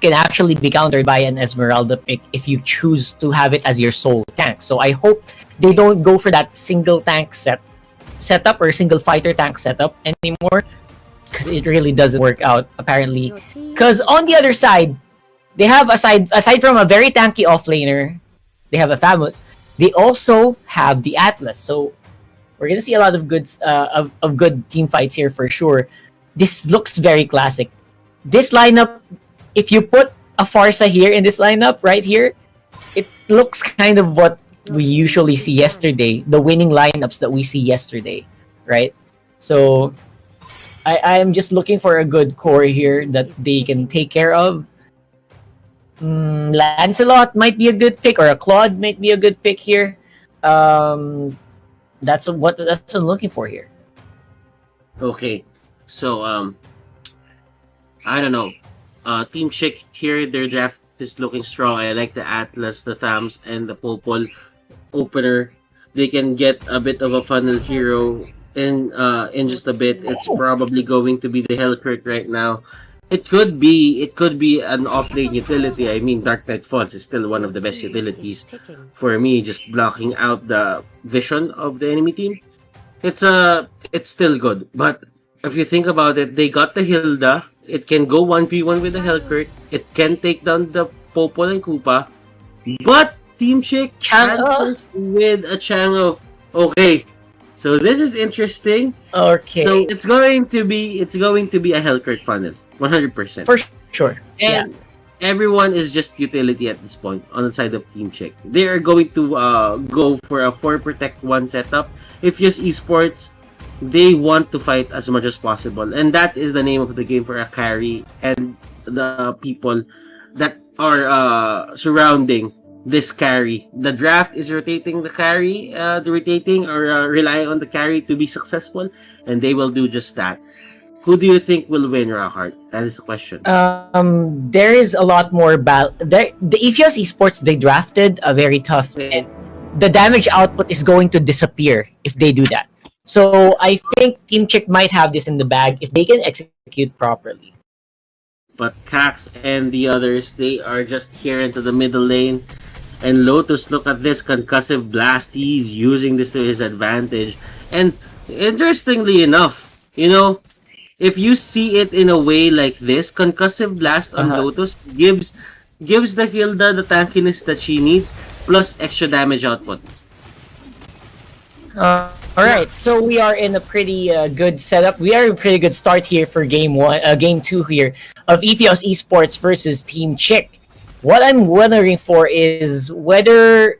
can actually be countered by an Esmeralda pick if you choose to have it as your sole tank. So I hope they don't go for that single tank setup or single fighter tank setup anymore, because it really doesn't work out apparently. Because on the other side, they have aside from a very tanky offlaner, they have a Famous. They also have the Atlas. So we're gonna see a lot of good team fights here for sure. This looks very classic. This lineup, if you put a Farsa here in this lineup right here, it looks kind of what we usually see yesterday, the winning lineups that we see yesterday, right? So I am just looking for a good core here that they can take care of. Lancelot might be a good pick, or a Claude might be a good pick here. That's what I'm looking for here. Okay, so I don't know. Team Chik here, their draft is looking strong. I like the Atlas, the Thams, and the Popol opener. They can get a bit of a funnel hero in just a bit. It's probably going to be the Hellcurt right now. It could be an off-lane utility. I mean, Dark Knight Falls is still one of the best utilities for me, just blocking out the vision of the enemy team. It's still good, but if you think about it, they got the Hilda. It can go 1v1 with the Hellcurt. It can take down the Popol and Koopa. But Team Chik chances with a Chango. Okay, so this is interesting. Okay, so it's going to be a Hellcurt funnel, 100%. For sure. And everyone is just utility at this point on the side of Team Chik. They are going to go for a 4 protect 1 setup. Iphios Esports, they want to fight as much as possible, and that is the name of the game for a carry and the people that are surrounding this carry. The draft is rotating the carry, relying on the carry to be successful, and they will do just that. Who do you think will win, Rahart? That is the question. There is a lot more the Iphios Esports, they drafted a very tough. The damage output is going to disappear if they do that. So I think Team Chik might have this in the bag if they can execute properly. But KAKS and the others, they are just here into the middle lane. And Lotus, look at this concussive blast. He's using this to his advantage. And interestingly enough, you know, if you see it in a way like this, concussive blast on Lotus gives the Hilda the tankiness that she needs, plus extra damage output. Alright, so we are in a pretty good setup. We are in a pretty good start here for game 2 here of Iphios Esports versus Team Chik. What I'm wondering for is whether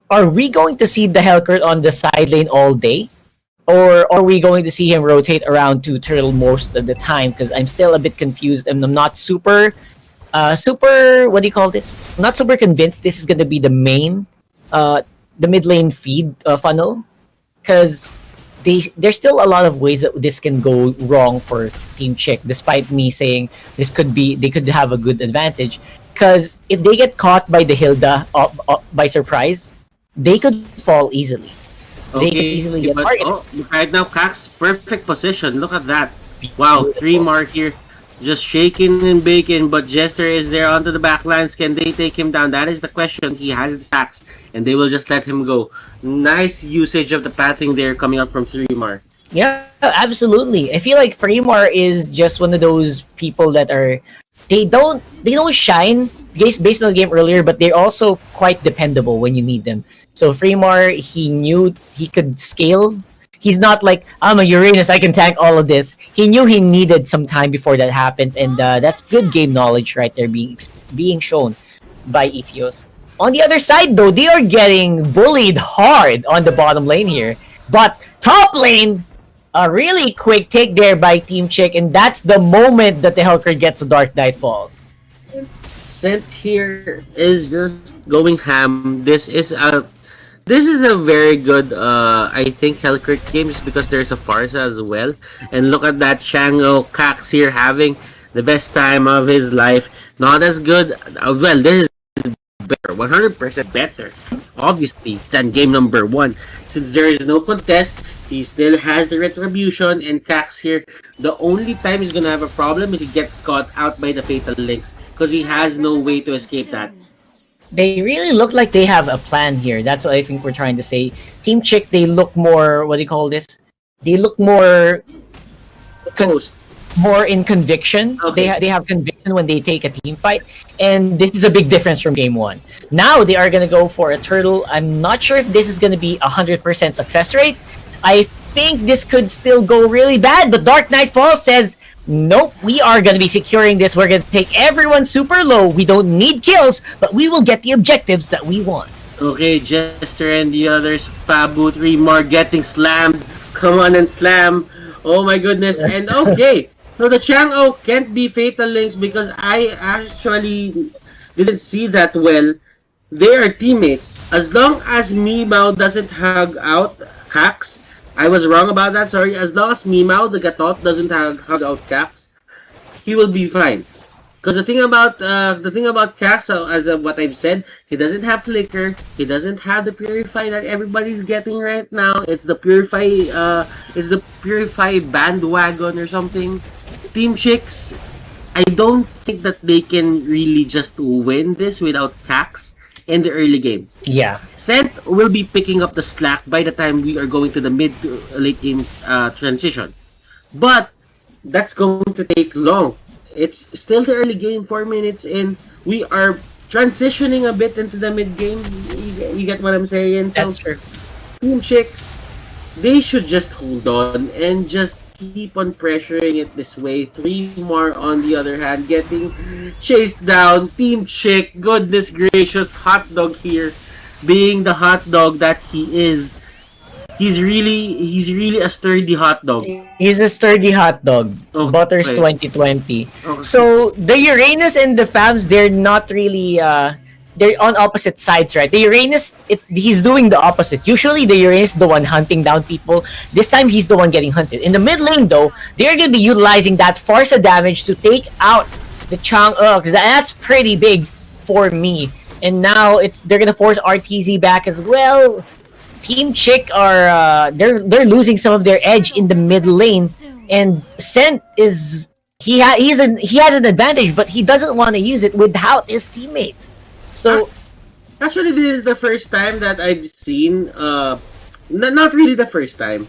are we going to see the Hellcurt on the side lane all day? Or are we going to see him rotate around to Turtle most of the time? Because I'm still a bit confused and I'm not super, what do you call this? I'm not super convinced this is going to be the main, the mid lane feed funnel. Because there's still a lot of ways that this can go wrong for Team Chik, despite me saying they could have a good advantage. Because if they get caught by the Hilda by surprise, they could fall easily. They could easily get targeted. Right now, KAKS, perfect position. Look at that. Wow, 3 mark here. Just shaking and baking, but Jester is there onto the backlines. Can they take him down? That is the question. He has the stacks, and they will just let him go. Nice usage of the pathing there coming up from Freemar. Yeah, absolutely. I feel like Freemar is just one of those people that are they don't shine based on the game earlier, but they're also quite dependable when you need them. So Freemar, he knew he could scale. He's not like, I'm a Uranus, I can tank all of this. He knew he needed some time before that happens, and that's good game knowledge right there being shown by Iphios. On the other side, though, they are getting bullied hard on the bottom lane here. But top lane, a really quick take there by Team Chik, and that's the moment that the Hellcurt gets a Dark Knight Falls. Scent here is just going ham. This is a very good, I think, Hellcurt game, just because there's a Farsa as well. And look at that Chango KAKS here having the best time of his life. Not as good, well, this is better, 100% better, obviously, than game number 1. Since there is no contest, he still has the Retribution, and KAKS here, the only time he's gonna have a problem is he gets caught out by the Fatal Links. because he has no way to escape that. They really look like they have a plan here. That's what I think we're trying to say. Team Chick, they look more, what do you call this? They look more Post. more in conviction. Okay. They have conviction when they take a team fight, and this is a big difference from game one. Now they are gonna go for a turtle. I'm not sure if this is gonna be 100% success rate. I think this could still go really bad, but Dark Nightfall says, nope, we are gonna be securing this. We're gonna take everyone super low. We don't need kills, but we will get the objectives that we want. Okay, Jester and the others, PABU, 3 more getting slammed. Come on and slam. Oh my goodness. And okay, so the Chang'o can't be Fatal Links because I actually didn't see that well. They are teammates. As long as MEEMAO doesn't hug out KAKS, I was wrong about that, sorry. As long as MEEMAO, the Gatot, doesn't hug out KAKS, he will be fine. Because the thing about KAKS, as what I've said, he doesn't have Flicker, he doesn't have the Purify that everybody's getting right now. It's the Purify bandwagon or something. Team Chicks, I don't think that they can really just win this without KAKS in the early game. Yeah. Scent will be picking up the slack by the time we are going to the mid to late game transition. But that's going to take long. It's still the early game, 4 minutes in. We are transitioning a bit into the mid game. You get what I'm saying? So, That's true. Team Chicks, they should just hold on and just keep on pressuring it this way. 3 more on the other hand, getting chased down. Team Chick, goodness gracious, HOTDOG here, being the hot dog that he is. He's really a sturdy hot dog. He's a sturdy hot dog. Okay. Butters 2020. Okay. So the Uranus and the Fams, they're not really they're on opposite sides, right? The Uranus, he's doing the opposite. Usually the Uranus is the one hunting down people. This time he's the one getting hunted. In the mid lane though, they're gonna be utilizing that Farsa damage to take out the Chang'e, because that's pretty big for me. And now they're gonna force RTZ back as well. Team Chick are they're losing some of their edge in the mid lane, and Scent is he has an advantage, but he doesn't want to use it without his teammates. So actually, this is the first time that I've seen not really the first time,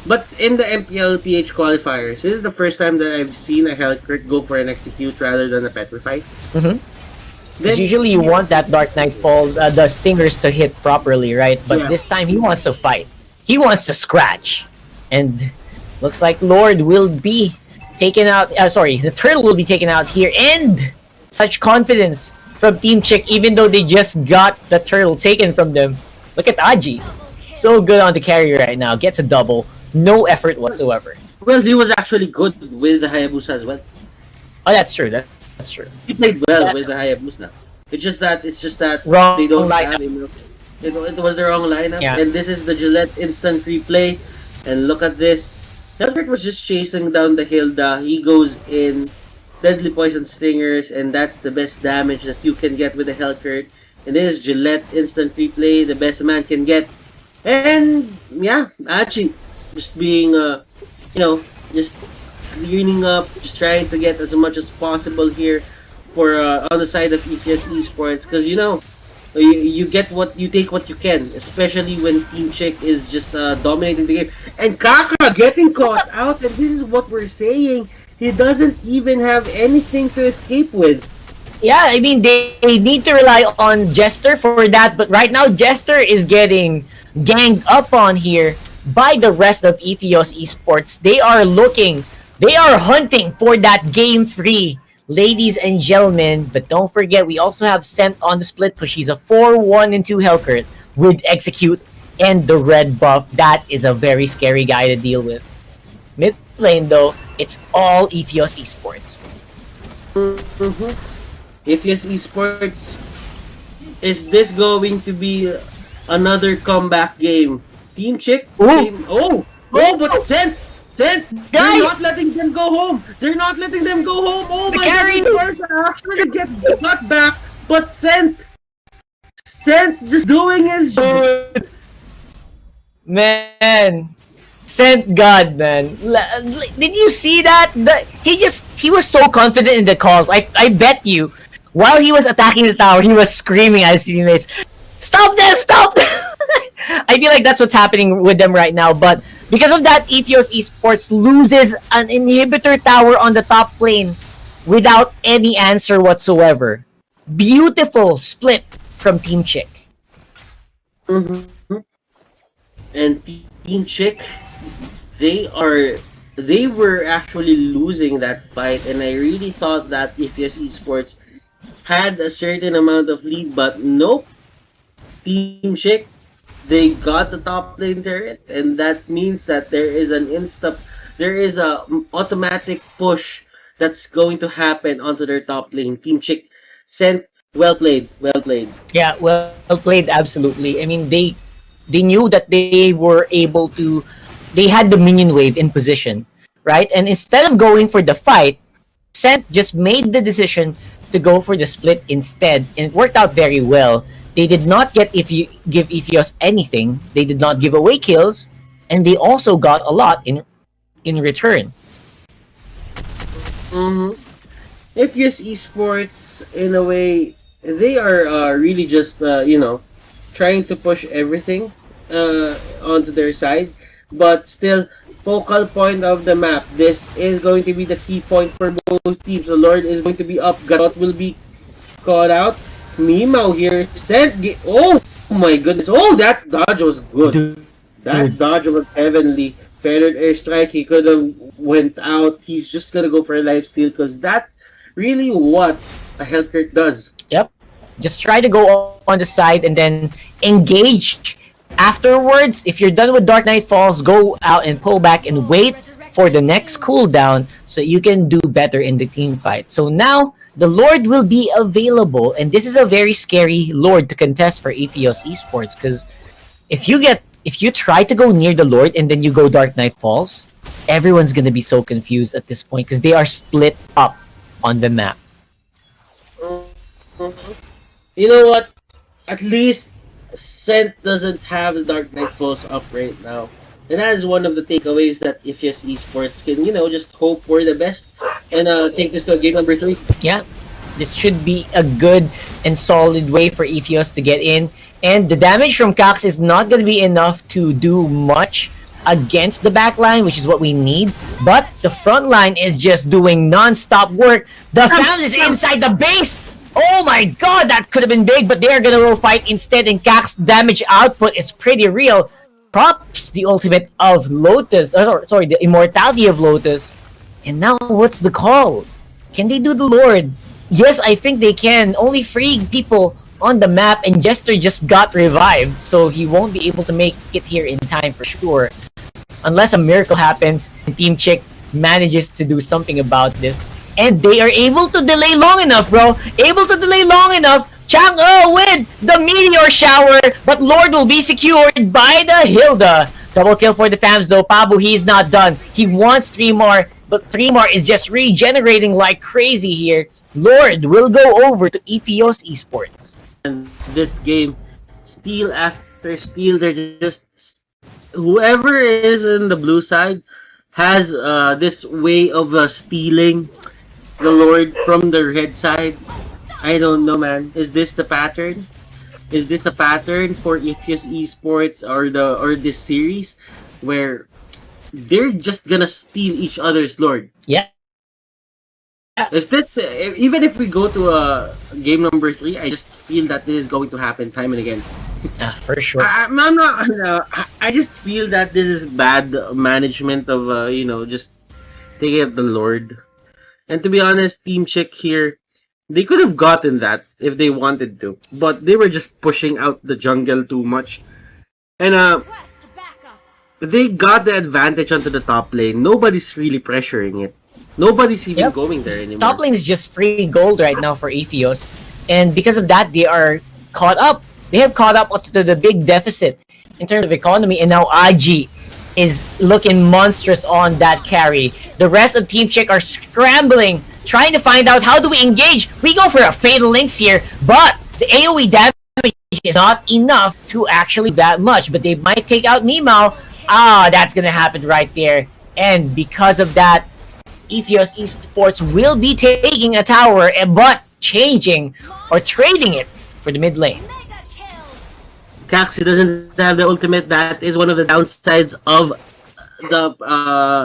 but in the MPL PH qualifiers, this is the first time that I've seen a Hellcrit go for an execute rather than a petrify. Then, usually you want that Dark Knight Falls, the stingers to hit properly, right? But this time he wants to fight. He wants to scratch. And looks like Lord will be taken out. The turtle will be taken out here. And such confidence from Team Chick, even though they just got the turtle taken from them. Look at AJIII. So good on the carry right now. Gets a double. No effort whatsoever. Well, he was actually good with the Hayabusa as well. Oh, that's true. That's true. He played well with the Hayabusa. It's just that wrong they don't lineup. have enough. It was the wrong lineup. Yeah. And this is the Gillette instant replay. And look at this. Hellcrit was just chasing down the Hilda. He goes in deadly poison stingers, and that's the best damage that you can get with the Hellcrit. And this is Gillette instant replay, the best a man can get. And yeah, AJIII just being just cleaning up, just trying to get as much as possible here for on the side of Iphios Esports, because you get what you take what you can, especially when Team Chick is just dominating the game. And Kaka getting caught out, and this is what we're saying. He doesn't even have anything to escape with. Yeah, I mean, they need to rely on Jester for that, but right now Jester is getting ganged up on here by the rest of Iphios Esports. They are hunting for that game 3, ladies and gentlemen. But don't forget, we also have Scent on the split push. He's a 4-1-2 Hellcrit with Execute and the red buff. That is a very scary guy to deal with. Mid lane though, it's all Iphios Esports. Iphios Esports, is this going to be another comeback game? Team Chick? But Scent, they're not letting them go home. They're not letting them go home. Oh my goodness, actually get got back, but Scent just doing his job. Man, Scent God, man. Did you see that? He was so confident in the calls. I bet you While he was attacking the tower, he was screaming at his teammates, "Stop them! Stop them!" I feel like that's what's happening with them right now. But because of that, Iphios Esports loses an inhibitor tower on the top lane without any answer whatsoever. Beautiful split from Team Chik. Mm-hmm. And Team Chik, they were actually losing that fight, and I really thought that Iphios Esports had a certain amount of lead, but nope. Team Chik, they got the top lane turret, and that means that there is a automatic push that's going to happen onto their top lane. Team Chik sent, well played, well played. Yeah, well played, absolutely. I mean, they knew that they were able to, they had the minion wave in position, right? And instead of going for the fight, Sent just made the decision to go for the split instead, and it worked out very well. They did not give Iphios anything. They did not give away kills, and they also got a lot in return. Mm-hmm. Iphios Esports, in a way, they are really just trying to push everything onto their side, but still focal point of the map. This is going to be the key point for both teams. The Lord is going to be up. Garot will be caught out. MEEMAO here oh my goodness! Oh, that dodge was good. That dodge was heavenly. Feathered airstrike. He could have went out. He's just gonna go for a lifesteal because that's really what a Hellcurt does. Yep. Just try to go on the side and then engage. Afterwards, if you're done with Dark Knight Falls, go out and pull back and wait for the next cooldown so you can do better in the team fight. So now, the Lord will be available, and this is a very scary Lord to contest for Iphios Esports, because if you try to go near the Lord and then you go Dark Knight Falls, everyone's gonna be so confused at this point because they are split up on the map. You know what? At least Scent doesn't have the Dark Knight Falls up right now. And that is one of the takeaways that Iphios Esports can, just hope for the best and take this to game number 3. Yeah, this should be a good and solid way for Iphios to get in. And the damage from KAKS is not going to be enough to do much against the back line, which is what we need. But the front line is just doing non-stop work. The Fams is inside the base! Oh my god, that could have been big, but they're going to roll fight instead, and KAKS' damage output is pretty real. Props the ultimate of Lotus, the immortality of Lotus. And now, what's the call? Can they do the Lord? Yes, I think they can. Only 3 people on the map, and JESTER just got revived, so he won't be able to make it here in time for sure. Unless a miracle happens, and Team Chik manages to do something about this. And they are able to delay long enough, bro. Able to delay long enough. Chang'e with the meteor shower, but Lord will be secured by the Hilda. Double kill for the Fams though. PABU, he's not done. He wants 3 more, but 3 more is just regenerating like crazy here. Lord will go over to Iphios Esports. And this game, steal after steal, they're just... Whoever is in the blue side has this way of stealing the Lord from the red side. I don't know, man. Is this the pattern? Is this the pattern for Iphios Esports or this series where they're just gonna steal each other's Lord? Yeah. Is this even if we go to game number 3? I just feel that this is going to happen time and again. For sure. I'm not. I just feel that this is bad management of just taking up the Lord. And to be honest, Team Chik here, they could have gotten that if they wanted to, but they were just pushing out the jungle too much. And they got the advantage onto the top lane. Nobody's really pressuring it. Nobody's even going there anymore. Top lane is just free gold right now for Iphios, and because of that, they are caught up. They have caught up to the big deficit in terms of economy, and now AJIII is looking monstrous on that carry. The rest of Team Chik are scrambling, trying to find out how do we engage. We go for a Fatal Links here, but the AoE damage is not enough to actually that much, but they might take out MEEMAO. That's gonna happen right there. And because of that, Iphios Esports will be taking a tower, but changing or trading it for the mid lane. KAKS, he doesn't have the ultimate. That is one of the downsides of the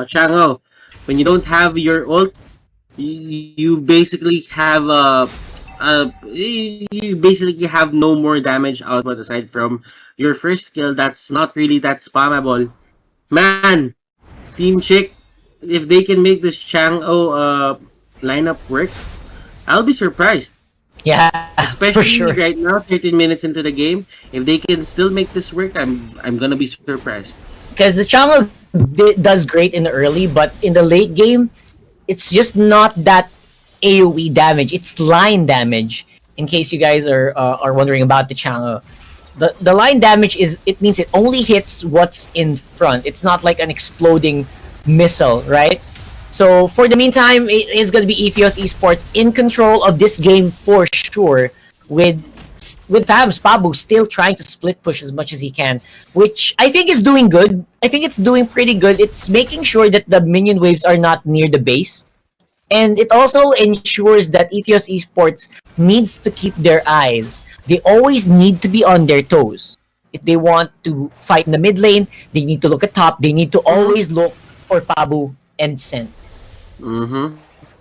Chang'o. When you don't have your ult, you basically have you basically have no more damage output aside from your first skill. That's not really that spammable. Man, Team Chick, if they can make this Chang'o lineup work, I'll be surprised. Yeah, Especially for sure. right now, 13 minutes into the game. If they can still make this work, I'm gonna be surprised. Because the Chang'o does great in the early, but in the late game, it's just not that AoE damage. It's line damage. In case you guys are wondering about the Chang'o, the line damage means it only hits what's in front. It's not like an exploding missile, right? So for the meantime, it is going to be Iphios Esports in control of this game for sure, with PABU still trying to split push as much as he can, which I think is doing good. I think it's doing pretty good. It's making sure that the minion waves are not near the base. And it also ensures that Iphios Esports needs to keep their eyes. They always need to be on their toes. If they want to fight in the mid lane, they need to look at top. They need to always look for PABU and Scent.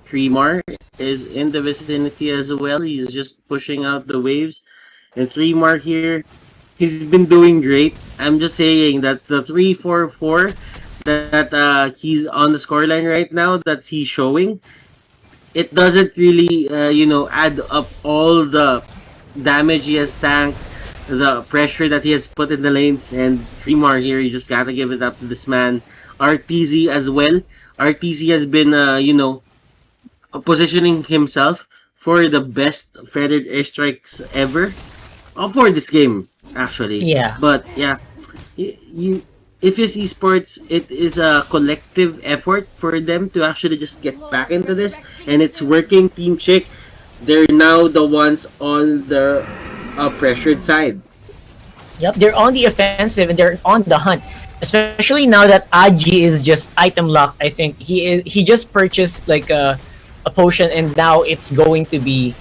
Tremar is in the vicinity as well. He's just pushing out the waves. And Tremar here, he's been doing great. I'm just saying that the 3-4-4 that he's on the scoreline right now, that he's showing, it doesn't really, add up all the damage he has tanked, the pressure that he has put in the lanes, and Tremar here, you just gotta give it up to this man. RTZ as well. RTZ has been, positioning himself for the best feathered airstrikes ever for this game, actually. Yeah. But yeah, Iphios Esports, it is a collective effort for them to actually just get back into this, and it's working. Team Chick, they're now the ones on the pressured side. Yep, they're on the offensive and they're on the hunt. Especially now that AJIII is just item locked. I think he just purchased like a potion, and now it's going to be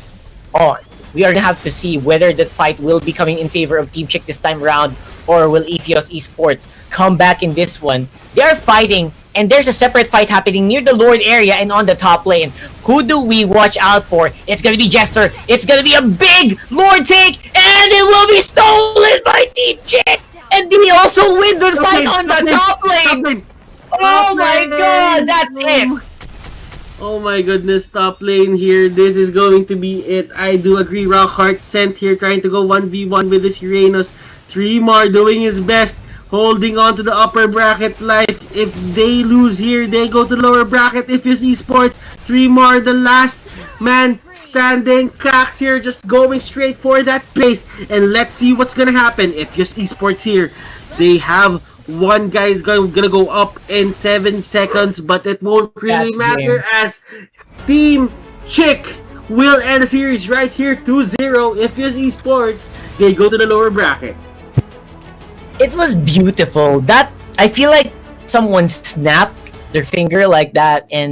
on. We are gonna have to see whether the fight will be coming in favor of Team Chick this time around, or will Iphios Esports come back in this one. They are fighting, and there's a separate fight happening near the Lord area and on the top lane. Who do we watch out for? It's gonna be Jester. It's gonna be a big Lord take, and it will be stolen by Team Chick. And did he also win the fight on the top lane? Oh my god, that's it! Oh my goodness, top lane here. This is going to be it. I do agree. Rockhart sent here, trying to go 1v1 with this Uranus. Tremar doing his best, holding on to the upper bracket life. If they lose here, they go to the lower bracket. Iphios Esports, Tremar, the last man standing. KAKS here, just going straight for that pace. And let's see what's gonna happen. Iphios Esports here, they have one guy is gonna go up in 7 seconds, but it won't really matter as Team Chick will end the series right here 2-0. Iphios Esports, they go to the lower bracket. It was beautiful. That I feel like someone snapped their finger like that, and